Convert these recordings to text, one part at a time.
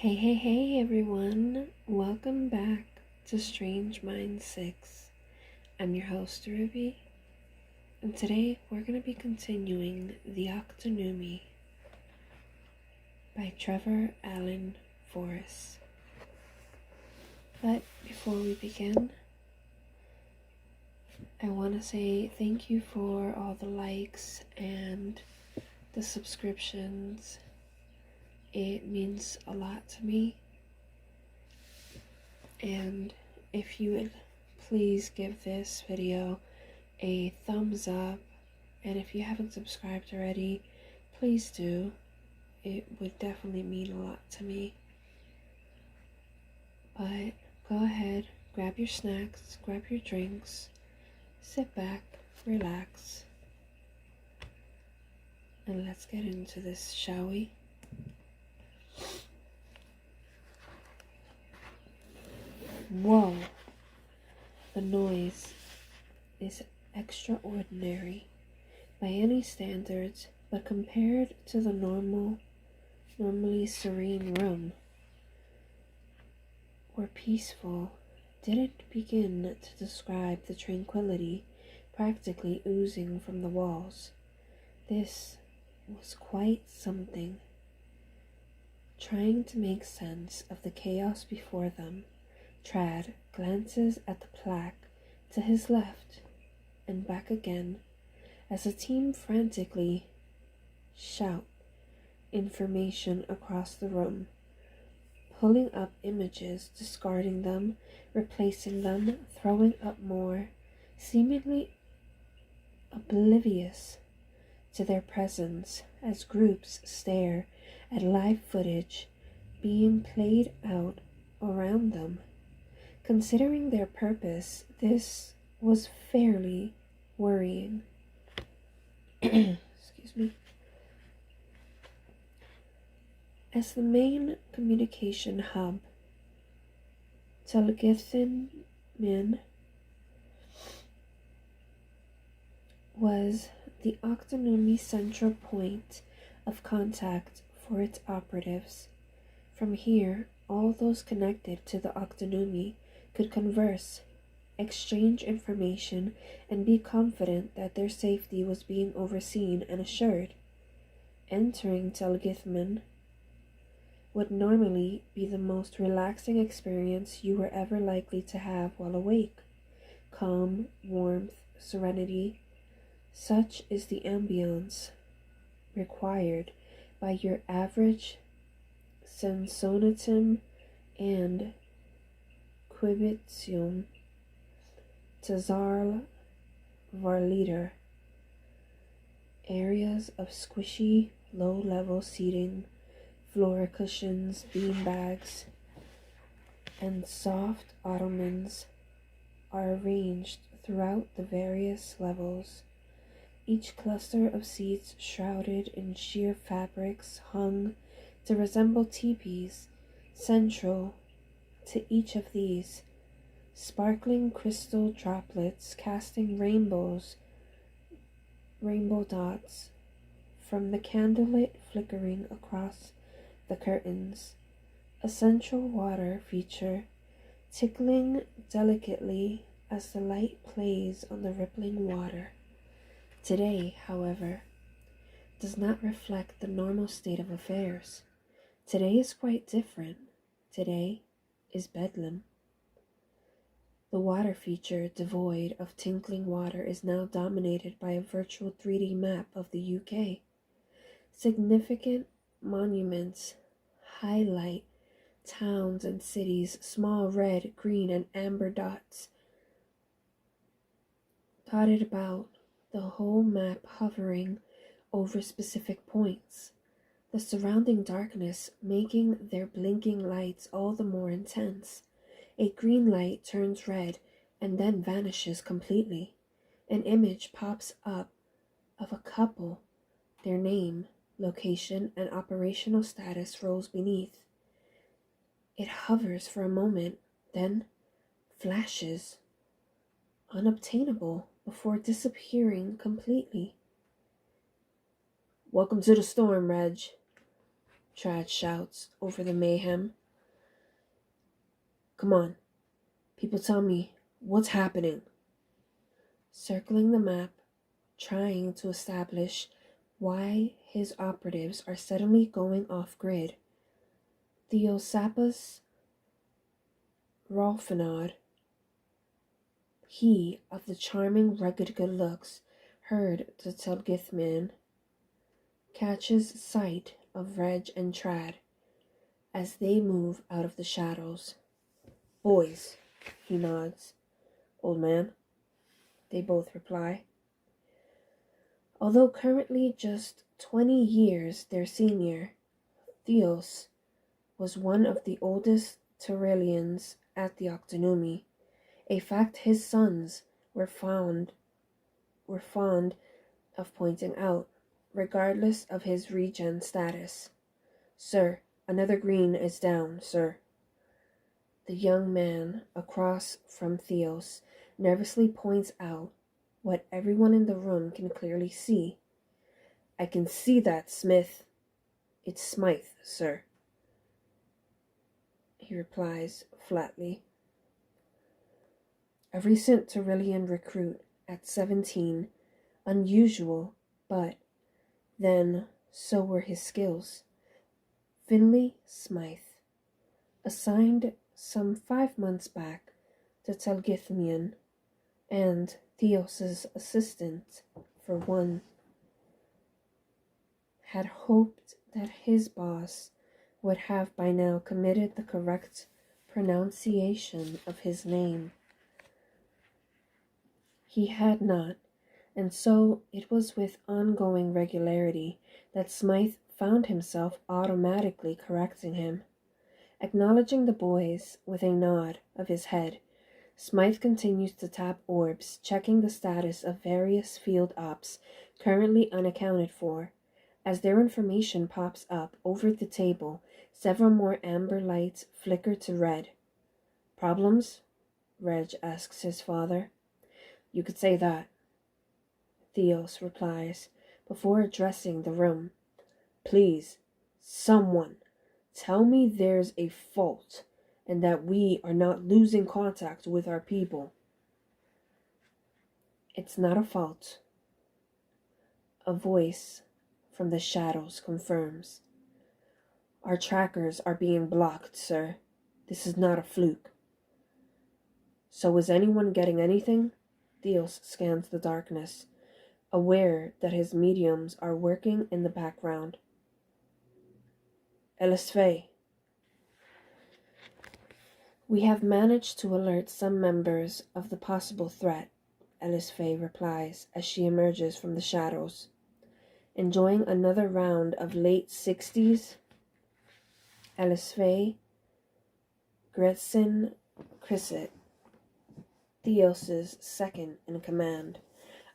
Hey everyone, welcome back to Strange Mind 6. I'm your host Ruby, and today we're going to be continuing The Octunnumi by Trevor Allen Forrest. But before we begin, I want to say thank you for all the likes and the subscriptions. It means a lot to me. And if you would please give this video a thumbs up, and if you haven't subscribed already, please do. It would definitely mean a lot to me. But go ahead, grab your snacks, grab your drinks, sit back, relax, and let's get into this, shall we? Whoa! The noise is extraordinary by any standards, but compared to the normally serene room or peaceful, didn't begin to describe the tranquility practically oozing from the walls. This was quite something. Trying to make sense of the chaos before them, Trad glances at the plaque to his left and back again as the team frantically shout information across the room, pulling up images, discarding them, replacing them, throwing up more, seemingly oblivious to their presence as groups stare at live footage being played out around them. Considering their purpose, this was fairly worrying. Excuse me. As the main communication hub, Telgithin was the Octunnumi central point of contact for its operatives. From here, all those connected to the Octunnumi could converse, exchange information, and be confident that their safety was being overseen and assured. Entering Telgithman would normally be the most relaxing experience you were ever likely to have while awake. Calm, warmth, serenity, such is the ambience required by your average sensonitum and quibitium Tazarl Varliter. Areas of squishy, low-level seating, floor cushions, beanbags, and soft ottomans are arranged throughout the various levels. Each cluster of seats shrouded in sheer fabrics hung to resemble teepees. Central to each of these, sparkling crystal droplets casting rainbow dots from the candlelit flickering across the curtains. A central water feature tickling delicately as the light plays on the rippling water. Today, however, does not reflect the normal state of affairs. Today is quite different. Today is bedlam. The water feature, devoid of tinkling water, is now dominated by a virtual 3D map of the UK. Significant monuments highlight towns and cities, small red, green, and amber dots dotted about the whole map, hovering over specific points, the surrounding darkness making their blinking lights all the more intense. A green light turns red and then vanishes completely. An image pops up of a couple. Their name, location, and operational status rolls beneath. It hovers for a moment, then flashes, unobtainable, before disappearing completely. "Welcome to the storm, Reg," Trad shouts over the mayhem. Come on, people tell me, what's happening? Circling the map, trying to establish why his operatives are suddenly going off-grid, Theosapus Rolfinod, he of the charming rugged good looks, heard the Telgithman, catches sight of Reg and Trad as they move out of the shadows. Boys, he nods. Old man, they both reply. Although currently just 20 years their senior, Theos was one of the oldest Tyrellians at the Octunnumi, a fact his sons were fond of pointing out, regardless of his regen status. Sir, another green is down, sir. The young man across from Theos nervously points out what everyone in the room can clearly see. I can see that, Smith. It's Smythe, sir, he replies flatly. A recent Tyrellian recruit at 17, unusual, but then so were his skills. Finley Smythe, assigned some 5 months back to Telgithmian, and Theos's assistant for one, had hoped that his boss would have by now committed the correct pronunciation of his name. He had not, and so it was with ongoing regularity that Smythe found himself automatically correcting him. Acknowledging the boys with a nod of his head, Smythe continues to tap orbs, checking the status of various field ops currently unaccounted for. As their information pops up over the table, several more amber lights flicker to red. Problems? Reg asks his father. You could say that, Theos replies, before addressing the room. Please, someone, tell me there's a fault and that we are not losing contact with our people. It's not a fault, a voice from the shadows confirms. Our trackers are being blocked, sir. This is not a fluke. So is anyone getting anything? Theos scans the darkness, aware that his mediums are working in the background. Elisfe. We have managed to alert some members of the possible threat, Elisfe replies as she emerges from the shadows. Enjoying another round of late 60s? Elisfe Gretchen Crisset, Theos's second in command,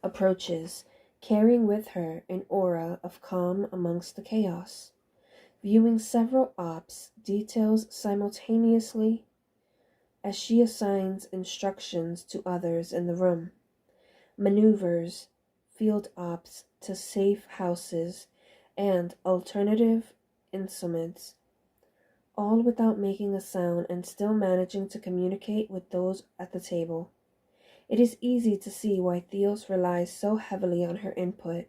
approaches, carrying with her an aura of calm amongst the chaos. Viewing several ops details simultaneously as she assigns instructions to others in the room, maneuvers field ops to safe houses and alternative instruments, all without making a sound and still managing to communicate with those at the table. It is easy to see why Theos relies so heavily on her input.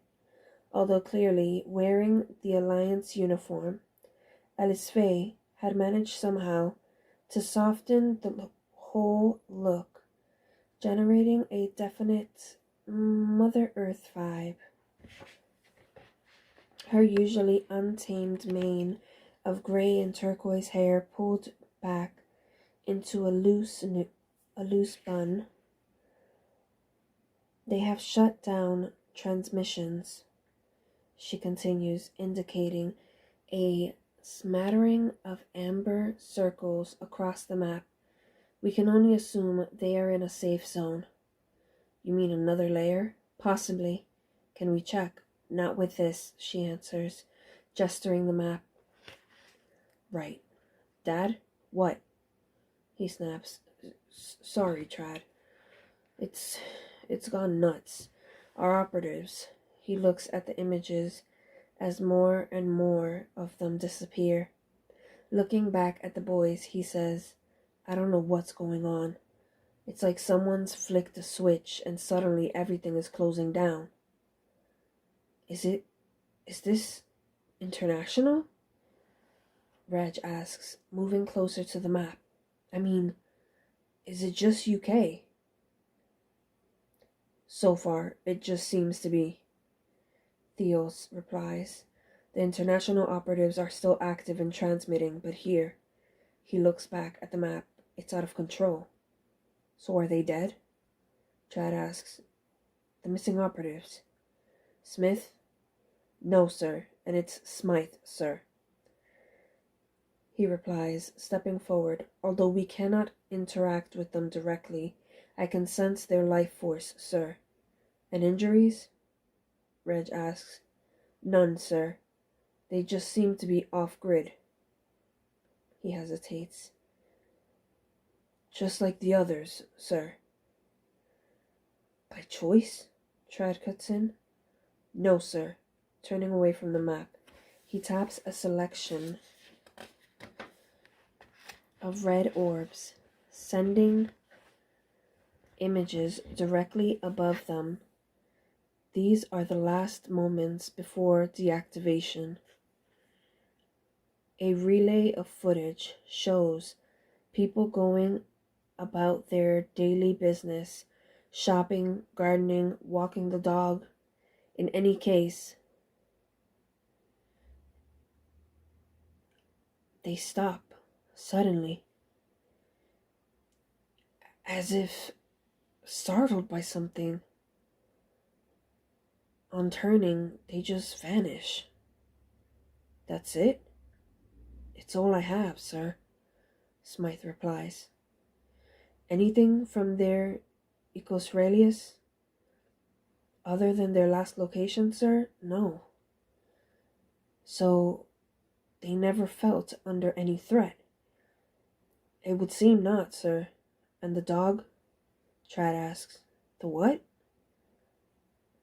Although clearly wearing the Alliance uniform, Elisfe had managed somehow to soften the whole look, generating a definite Mother Earth vibe. Her usually untamed mane of gray and turquoise hair pulled back into a loose bun. They have shut down transmissions, she continues, indicating a smattering of amber circles across the map. We can only assume they are in a safe zone. You mean another layer? Possibly. Can we check? Not with this, she answers, gesturing the map. Right. Dad? What? He snaps. Sorry, Trad. It's gone nuts. Our operatives. He looks at the images as more and more of them disappear. Looking back at the boys, he says, I don't know what's going on. It's like someone's flicked a switch and suddenly everything is closing down. Is this international? Reg asks, moving closer to the map. I mean, is it just UK? So far, it just seems to be. Theos replies. The international operatives are still active and transmitting, but here, he looks back at the map, it's out of control. So are they dead? Chad asks. The missing operatives. Smith? No, sir, and it's Smythe, sir. He replies, stepping forward. Although we cannot interact with them directly, I can sense their life force, sir. And injuries? Reg asks. None, sir. They just seem to be off-grid. He hesitates. Just like the others, sir. By choice? Trad cuts in. No, sir. Turning away from the map, he taps a selection of red orbs, sending images directly above them. These are the last moments before deactivation. A relay of footage shows people going about their daily business, shopping, gardening, walking the dog. In any case, they stop suddenly, as if startled by something. On turning, they just vanish. That's it? It's all I have, sir, Smythe replies. Anything from their Ecosrelius? Other than their last location, sir? No. So, they never felt under any threat? It would seem not, sir. And the dog? Trad asks. The what?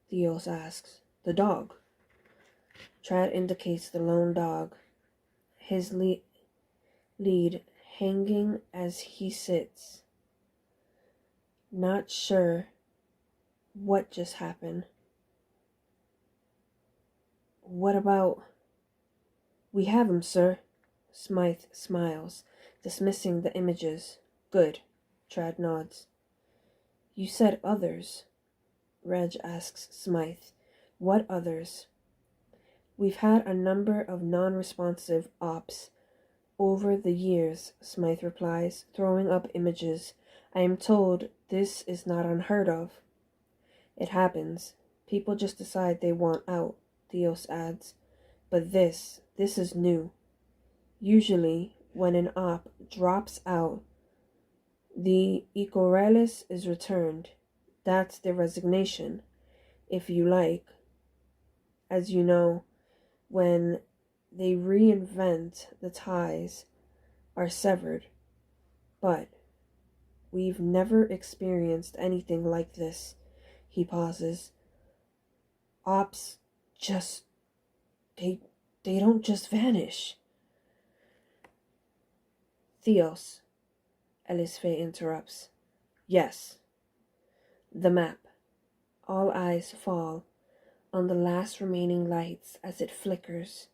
Theos asks. The dog. Trad indicates the lone dog, his lead hanging as he sits, not sure what just happened. What about... We have him, sir. Smythe smiles, dismissing the images. Good. Trad nods. You said others. Reg asks Smythe. What others? We've had a number of non-responsive ops over the years, Smythe replies, throwing up images. I am told this is not unheard of. It happens. People just decide they want out, Theos adds. But this is new. Usually, when an op drops out, the Ecorelis is returned. That's their resignation, if you like. As you know, when they reinvent, the ties are severed. But we've never experienced anything like this. He pauses. Ops just... They don't just vanish. Theos, Elisfe interrupts. Yes. The map. All eyes fall on the last remaining lights as it flickers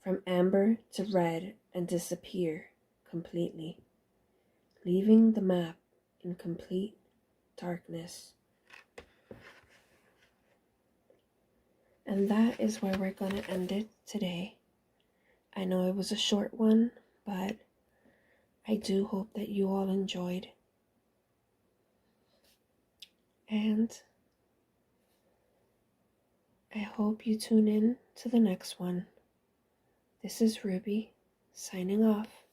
from amber to red and disappear completely, leaving the map in complete darkness. And that is where we're going to end it today. I know it was a short one, but I do hope that you all enjoyed. And I hope you tune in to the next one. This is Ruby, signing off.